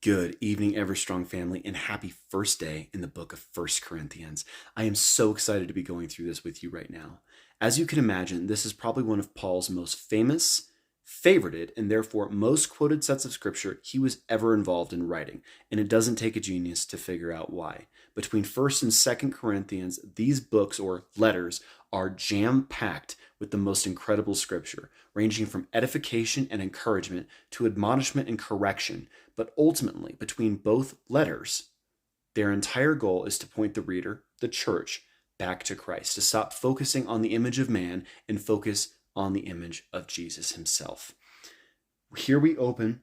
Good evening, Everstrong family, and happy first day in the book of 1 Corinthians. I am so excited to be going through this with you right now. As you can imagine, this is probably one of Paul's most famous, favorited, and therefore most quoted sets of scripture he was ever involved in writing, and it doesn't take a genius to figure out why. Between 1st and 2nd Corinthians, these books or letters are jam-packed with the most incredible scripture, ranging from edification and encouragement to admonishment and correction. But ultimately, between both letters, their entire goal is to point the reader, the church, back to Christ, to stop focusing on the image of man and focus on the image of Jesus himself. Here we open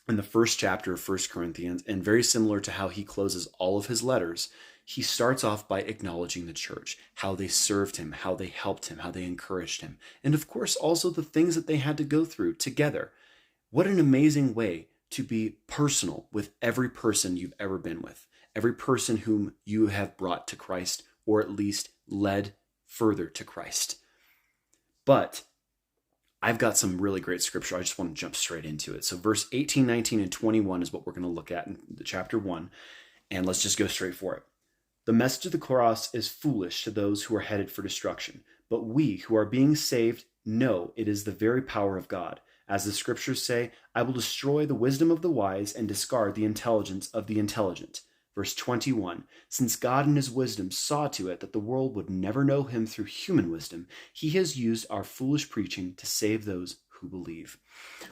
in the first chapter of 1 Corinthians, and very similar to how he closes all of his letters, he starts off by acknowledging the church, how they served him, how they helped him, how they encouraged him, and of course also the things that they had to go through together. What an amazing way to be personal with every person you've ever been with, every person whom you have brought to Christ, or at least led further to Christ. But I've got some really great scripture. I just want to jump straight into it. So verse 18, 19, and 21 is what we're going to look at in the chapter 1, and let's just go straight for it. The message of the cross is foolish to those who are headed for destruction, but we who are being saved know it is the very power of God. As the scriptures say, I will destroy the wisdom of the wise and discard the intelligence of the intelligent. Verse 21, since God in his wisdom saw to it that the world would never know him through human wisdom, he has used our foolish preaching to save those who believe.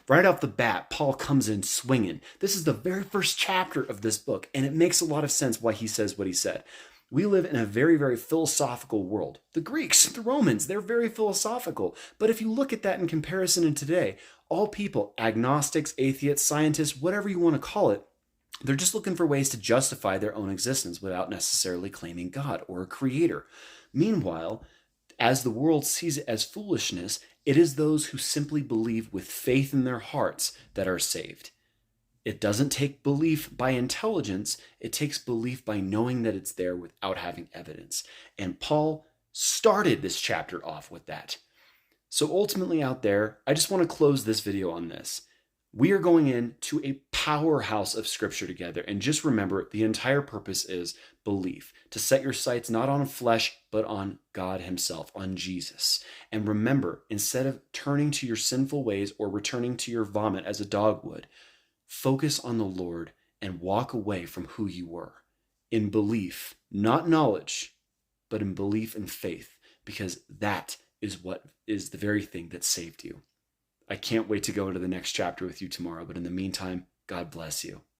Right off the bat, Paul comes in swinging. This is the very first chapter of this book, and it makes a lot of sense why he says what he said. We live in a very, very philosophical world. The Greeks, the Romans, they're very philosophical. But if you look at that in comparison in today, all people, agnostics, atheists, scientists, whatever you want to call it, they're just looking for ways to justify their own existence without necessarily claiming God or a creator. Meanwhile, as the world sees it as foolishness, it is those who simply believe with faith in their hearts that are saved. It doesn't take belief by intelligence, it takes belief by knowing that it's there without having evidence. And Paul started this chapter off with that. So ultimately out there, I just want to close this video on this. We are going into a powerhouse of scripture together. And just remember, the entire purpose is belief, to set your sights not on flesh, but on God himself, on Jesus. And remember, instead of turning to your sinful ways or returning to your vomit as a dog would, focus on the Lord and walk away from who you were in belief, not knowledge, but in belief and faith, because that is what is the very thing that saved you. I can't wait to go into the next chapter with you tomorrow, but in the meantime, God bless you.